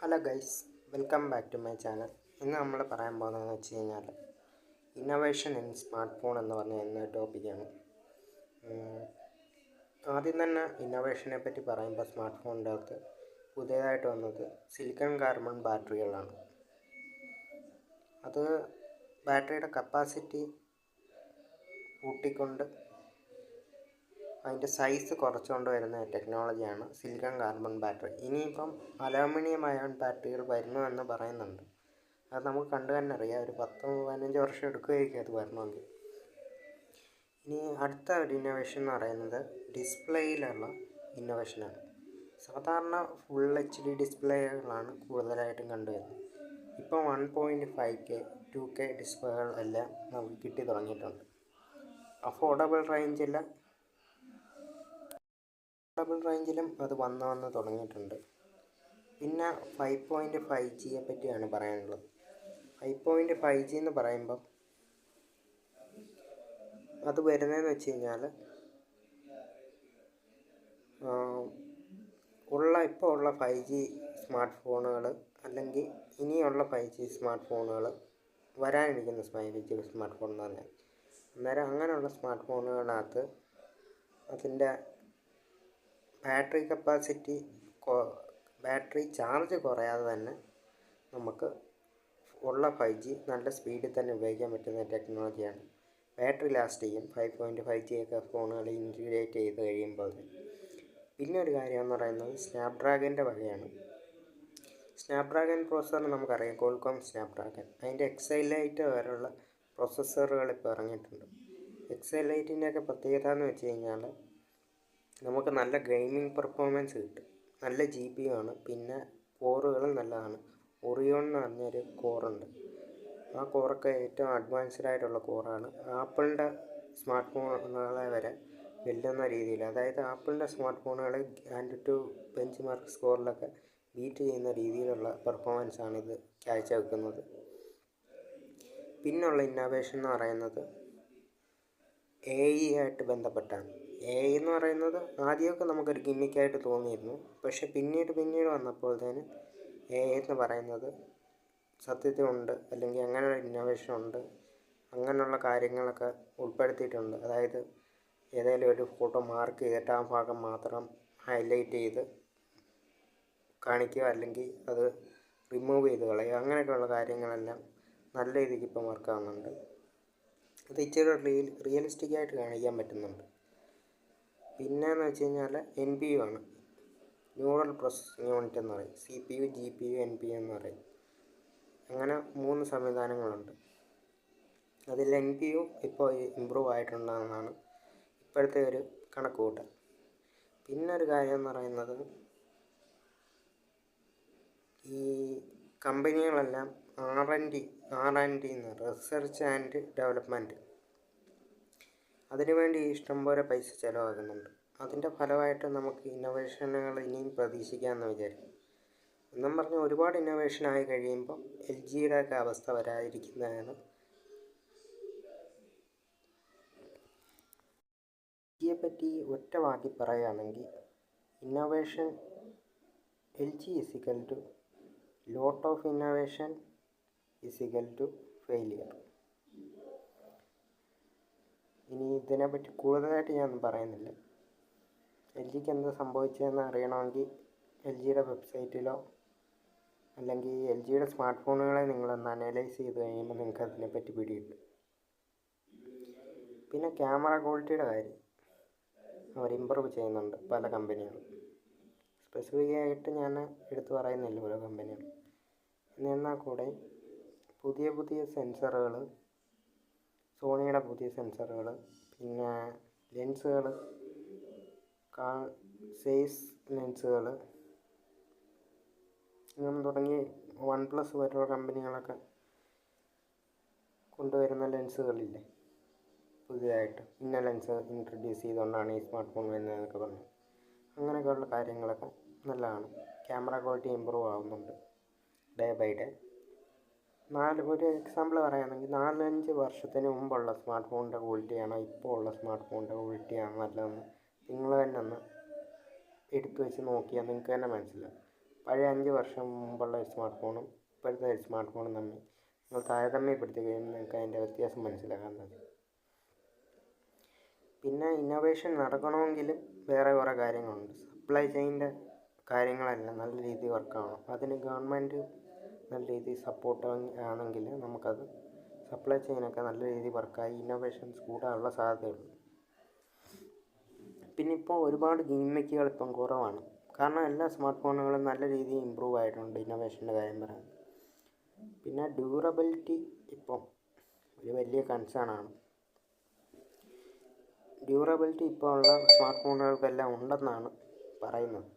Hello guys, welcome back to my channel. ഇന്ന് നമ്മൾ പറയാൻ പോകുന്നതെന്ന് വെച്ച് കഴിഞ്ഞാൽ ഇന്നോവേഷൻ ഇൻ സ്മാർട്ട് ഫോൺ എന്ന് പറഞ്ഞ ടോപ്പിക്കാണ്. ആദ്യം തന്നെ ഇന്നോവേഷനെ പറ്റി പറയുമ്പോൾ സ്മാർട്ട് ഫോണിൻ്റെ അകത്ത് പുതിയതായിട്ട് വന്നത് സിലിക്കൺ കാർബൺ ബാറ്ററികളാണ്. അത് ബാറ്ററിയുടെ കപ്പാസിറ്റി കൂട്ടിക്കൊണ്ട് അതിൻ്റെ സൈസ് കുറച്ചുകൊണ്ട് വരുന്ന ടെക്നോളജിയാണ് സിലിക്കൺ കാർബൺ ബാറ്ററി. ഇനിയിപ്പം അലൂമിനിയം അയോൺ ബാറ്ററികൾ വരുന്നുവെന്ന് പറയുന്നുണ്ട്. അത് നമുക്ക് കണ്ടു തന്നെ അറിയാം, ഒരു 10-15 വർഷം എടുക്കുകയായിരിക്കും അത് വരണമെങ്കിൽ. ഇനി അടുത്ത ഒരു ഇന്നോവേഷൻ എന്ന് പറയുന്നത് ഡിസ്പ്ലേയിലുള്ള ഇന്നോവേഷനാണ്. സാധാരണ ഫുൾ HD ഡിസ്പ്ലേകളാണ് കൂടുതലായിട്ടും കണ്ടുവരുന്നത്. ഇപ്പോൾ 1.5K 2K ഡിസ്പ്ലേകൾ എല്ലാം നമുക്ക് കിട്ടി തുടങ്ങിയിട്ടുണ്ട്. അഫോർഡബിൾ റേഞ്ചിലും അത് വന്ന് തുടങ്ങിയിട്ടുണ്ട്. പിന്നെ 5.5G പറ്റിയാണ് പറയാനുള്ളത്. 5.5G എന്ന് പറയുമ്പം അത് വരുന്നതെന്ന് വെച്ച് കഴിഞ്ഞാൽ ഇപ്പോൾ ഉള്ള 5G സ്മാർട്ട് ഫോണുകൾ അല്ലെങ്കിൽ ഇനിയുള്ള 5G സ്മാർട്ട് ഫോണുകൾ വരാനിരിക്കുന്ന 5G സ്മാർട്ട് ഫോൺ എന്ന് പറഞ്ഞാൽ അന്നേരം അങ്ങനെയുള്ള സ്മാർട്ട് ഫോണുകളകത്ത് അതിൻ്റെ ബാറ്ററി ചാർജ് കുറയാതെ തന്നെ നമുക്ക് ഉള്ള 5G നല്ല സ്പീഡിൽ തന്നെ ഉപയോഗിക്കാൻ പറ്റുന്ന ടെക്നോളജിയാണ്. ബാറ്ററി ലാസ്റ്റ് ചെയ്യും 5.5G ഒക്കെ ഫോണുകൾ ഇൻറ്റിഗ്രേറ്റ് ചെയ്ത് കഴിയുമ്പോൾ. പിന്നെ ഒരു കാര്യം എന്ന് പറയുന്നത് സ്നാപ്ഡ്രാഗൻ്റെ വകയാണ്. സ്നാപ്ഡ്രാഗൺ പ്രോസസ്സർ നമുക്കറിയാം, കോൾകോം സ്നാപ്ഡ്രാഗൺ. അതിൻ്റെ എക്സൈലൈറ്റ് വരെയുള്ള പ്രോസസ്സറുകൾ ഇപ്പോൾ ഇറങ്ങിയിട്ടുണ്ട്. എക്സൈലൈറ്റിൻ്റെയൊക്കെ പ്രത്യേകത എന്ന് വെച്ച് കഴിഞ്ഞാൽ നമുക്ക് നല്ല ഗെയിമിംഗ് പെർഫോമൻസ് കിട്ടും. നല്ല GPU ആണ്. പിന്നെ കോറുകളും നല്ലതാണ്. ഒറിയോൺ എന്ന് പറഞ്ഞൊരു കോറുണ്ട്. ആ കോറൊക്കെ ഏറ്റവും അഡ്വാൻസ്ഡ് ആയിട്ടുള്ള കോറാണ്. ആപ്പിളിൻ്റെ സ്മാർട്ട് ഫോണുകളെ വരെ വെല്ലുന്ന രീതിയിൽ, അതായത് ആപ്പിളിൻ്റെ സ്മാർട്ട് ഫോണുകളെ AnTuTu ബെഞ്ച് മാർക്ക് സ്കോറിലൊക്കെ ബീറ്റ് ചെയ്യുന്ന രീതിയിലുള്ള പെർഫോമൻസാണ് ഇത് കാഴ്ചവെക്കുന്നത്. പിന്നുള്ള ഇന്നോവേഷൻ എന്ന് പറയുന്നത് AI ആയിട്ട് ബന്ധപ്പെട്ടാണ്. AI എന്ന് പറയുന്നത് ആദ്യമൊക്കെ നമുക്കൊരു ഗിമ്മിക്കായിട്ട് തോന്നിയിരുന്നു. പക്ഷെ പിന്നീട് വന്നപ്പോഴത്തേന് AI എന്ന് പറയുന്നത് സത്യത്തിലുണ്ട്, അല്ലെങ്കിൽ അങ്ങനെ ഒരു ഇന്നോവേഷൻ ഉണ്ട്, അങ്ങനെയുള്ള കാര്യങ്ങളൊക്കെ ഉൾപ്പെടുത്തിയിട്ടുണ്ട്. അതായത് ഏതെങ്കിലും ഒരു ഫോട്ടോ മാർക്ക് ചെയ്തിട്ട് ആ ഭാഗം മാത്രം ഹൈലൈറ്റ് ചെയ്ത് കാണിക്കുക, അല്ലെങ്കിൽ അത് റിമൂവ് ചെയ്ത് കളയുക, അങ്ങനെയൊക്കെയുള്ള കാര്യങ്ങളെല്ലാം നല്ല രീതിക്ക് ഇപ്പം വർക്കാവുന്നുണ്ട്. അത് ഇച്ചിരി റിയലിസ്റ്റിക്കായിട്ട് കാണിക്കാൻ പറ്റുന്നുണ്ട്. പിന്നെയെന്ന് വെച്ച് കഴിഞ്ഞാൽ NPU ആണ്, ന്യൂറൽ പ്രോസസ്സിംഗ് യൂണിറ്റ് എന്ന് പറയും. CPU GPU NPU എന്ന് പറയും. അങ്ങനെ 3 സംവിധാനങ്ങളുണ്ട്. അതിൽ NPU ഇപ്പോൾ ഇമ്പ്രൂവ് ആയിട്ടുണ്ടെന്നാണ് ഇപ്പോഴത്തെ ഒരു കണക്കുകൂട്ടൽ. പിന്നെ ഒരു കാര്യം എന്ന് പറയുന്നത് ഈ കമ്പനികളെല്ലാം R&D എന്ന് റിസർച്ച് ആൻഡ് ഡെവലപ്മെൻറ്റ്, അതിനുവേണ്ടി ഇഷ്ടംപോലെ പൈസ ചിലവാകുന്നുണ്ട്. അതിൻ്റെ ഫലമായിട്ട് നമുക്ക് ഇന്നോവേഷനുകൾ ഇനിയും പ്രതീക്ഷിക്കാമെന്ന് വിചാരിക്കും. എന്നും പറഞ്ഞ് ഒരുപാട് ഇന്നോവേഷൻ ആയി കഴിയുമ്പോൾ LGയുടെ ഒക്കെ അവസ്ഥ വരാതിരിക്കുന്നതാണ്. LGയെ പറ്റി ഒറ്റ വാക്കി പറയുകയാണെങ്കിൽ innovation LG = lot of innovation = failure. ഇനി ഇതിനെപ്പറ്റി കൂടുതലായിട്ട് ഞാനൊന്നും പറയുന്നില്ല. LGക്ക് എന്ത് സംഭവിച്ചതെന്ന് അറിയണമെങ്കിൽ LGയുടെ വെബ്സൈറ്റിലോ അല്ലെങ്കിൽ LGയുടെ സ്മാർട്ട് ഫോണുകളെ നിങ്ങളൊന്ന് അനലൈസ് ചെയ്ത് കഴിയുമ്പോൾ നിങ്ങൾക്ക് അതിനെപ്പറ്റി പിടികിട്ടും. പിന്നെ ക്യാമറ ക്വാളിറ്റിയുടെ കാര്യം അവർ ഇമ്പ്രൂവ് ചെയ്യുന്നുണ്ട് പല കമ്പനികളും. സ്പെസിഫിക്കായിട്ട് ഞാൻ എടുത്തു പറയുന്നില്ല ഓരോ കമ്പനികൾ. എന്നാൽ കൂടെ പുതിയ സെൻസറുകൾ, സോണിയുടെ പുതിയ സെൻസറുകൾ, പിന്നെ ലെൻസുകൾ, സൈസ് ലെൻസുകൾ, ഇങ്ങനെ തുടങ്ങി OnePlus പോലുള്ള കമ്പനികളൊക്കെ കൊണ്ടുവരുന്ന ലെൻസുകളില്ലേ പുതിയതായിട്ട്, ഇന്ന ലെൻസ് ഇൻട്രൊഡ്യൂസ് ചെയ്തുകൊണ്ടാണ് ഈ സ്മാർട്ട് ഫോൺ വരുന്നതെന്നൊക്കെ പറഞ്ഞു. അങ്ങനെയൊക്കെയുള്ള കാര്യങ്ങളൊക്കെ നല്ലതാണ്. ക്യാമറ ക്വാളിറ്റി ഇമ്പ്രൂവ് ആവുന്നുണ്ട് ഡേ ബൈ ഡേ. ഒരു എക്സാമ്പിൾ പറയുകയാണെങ്കിൽ 4-5 വർഷത്തിന് മുമ്പുള്ള സ്മാർട്ട് ഫോണിൻ്റെ ക്വാളിറ്റിയാണോ ഇപ്പോൾ ഉള്ള സ്മാർട്ട് ഫോണിൻ്റെ ക്വാളിറ്റിയാണോ നല്ലതെന്ന് നിങ്ങൾ തന്നെ ഒന്ന് എടുത്തു വെച്ച് നോക്കിയാൽ നിങ്ങൾക്ക് തന്നെ മനസ്സിലാവും. പഴയ 5 വർഷം മുമ്പുള്ള സ്മാർട്ട് ഫോണും ഇപ്പോഴത്തെ സ്മാർട്ട് ഫോണും തമ്മിൽ നിങ്ങൾ താരതമ്യപ്പെടുത്തി കഴിയുമ്പോൾ നിങ്ങൾക്ക് അതിൻ്റെ വ്യത്യാസം മനസ്സിലാക്കാൻ സാധിക്കും. പിന്നെ ഇന്നോവേഷൻ നടക്കണമെങ്കിൽ വേറെ കുറേ കാര്യങ്ങളുണ്ട്. സപ്ലൈ ചെയിൻ്റെ കാര്യങ്ങളെല്ലാം നല്ല രീതിയിൽ വർക്കാവണം. അതിന് ഗവൺമെൻറ് നല്ല രീതിയിൽ സപ്പോർട്ട് ആണെങ്കിൽ നമുക്കത് സപ്ലൈ ചെയിനൊക്കെ നല്ല രീതിയിൽ വർക്കായി ഇന്നോവേഷൻസ് കൂടാനുള്ള സാധ്യതയുള്ളൂ. പിന്നെ ഇപ്പോൾ ഒരുപാട് ഗിമ്മിക്കുകൾ ഇപ്പം കുറവാണ്. കാരണം എല്ലാ സ്മാർട്ട് ഫോണുകളും നല്ല രീതിയിൽ ഇമ്പ്രൂവ് ആയിട്ടുണ്ട് ഇന്നോവേഷൻ്റെ കാര്യം പറയാൻ. പിന്നെ ഡ്യൂറബിലിറ്റി ഇപ്പം ഒരു വലിയ കൺസേണാണ്. ഡ്യൂറബിലിറ്റി ഇപ്പോൾ ഉള്ള സ്മാർട്ട് ഫോണുകൾക്കെല്ലാം ഉണ്ടെന്നാണ് പറയുന്നത്.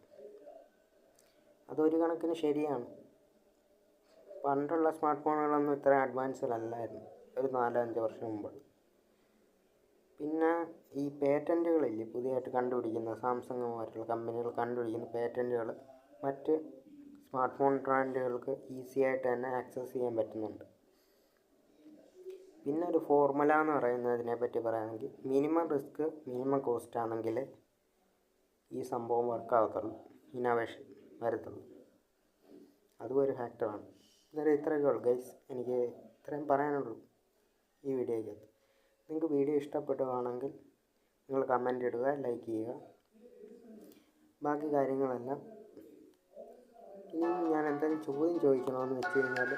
അതൊരു കണക്കിന് ശരിയാണ്. പണ്ടുള്ള സ്മാർട്ട് ഫോണുകളൊന്നും ഇത്രയും അഡ്വാൻസ്ഡ് അല്ലായിരുന്നു ഒരു 4-5 വർഷം മുമ്പ്. പിന്നെ ഈ പേറ്റൻറ്റുകളില്ലേ പുതിയതായിട്ട് കണ്ടുപിടിക്കുന്ന സാംസങ് പോലുള്ള കമ്പനികൾ കണ്ടുപിടിക്കുന്ന പേറ്റൻറ്റുകൾ മറ്റ് സ്മാർട്ട് ഫോൺ ബ്രാൻഡുകൾക്ക് ഈസി ആയിട്ട് തന്നെ ആക്സസ് ചെയ്യാൻ പറ്റുന്നുണ്ട്. പിന്നെ ഒരു ഫോർമുല എന്ന് പറയുന്നതിനെ പറ്റി പറയുകയാണെങ്കിൽ മിനിമം റിസ്ക് മിനിമം കോസ്റ്റ് ആണെങ്കിൽ ഈ സംഭവം വർക്കാകത്തുള്ളൂ, ഇന്നോവേഷൻ വരത്തുള്ളൂ. അതും ഒരു ഫാക്ടറാണ്. എന്നാലും ഇത്രയൊക്കെ ഉള്ളൂ ഗൈസ്, എനിക്ക് ഇത്രയും പറയാനുള്ളൂ ഈ വീഡിയോയ്ക്കകത്ത്. നിങ്ങൾക്ക് വീഡിയോ ഇഷ്ടപ്പെടുകയാണെങ്കിൽ നിങ്ങൾ കമൻ്റ് ഇടുക, ലൈക്ക് ചെയ്യുക. ബാക്കി കാര്യങ്ങളെല്ലാം ഇനി ഞാൻ എന്തെങ്കിലും ചോദ്യം ചോദിക്കണമെന്ന് വെച്ച് കഴിഞ്ഞാൽ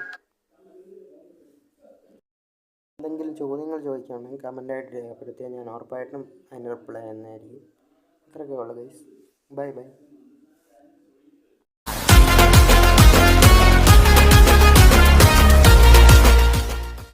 എന്തെങ്കിലും ചോദ്യങ്ങൾ ചോദിക്കുകയാണെങ്കിൽ കമൻ്റായിട്ട് രേഖപ്പെടുത്തിയാൽ ഞാൻ ഉറപ്പായിട്ടും അതിന് റിപ്ലൈ ചെയ്യുന്നതായിരിക്കും. അത്രയൊക്കെ ഉള്ളൂ ഗൈസ്. Bye bye.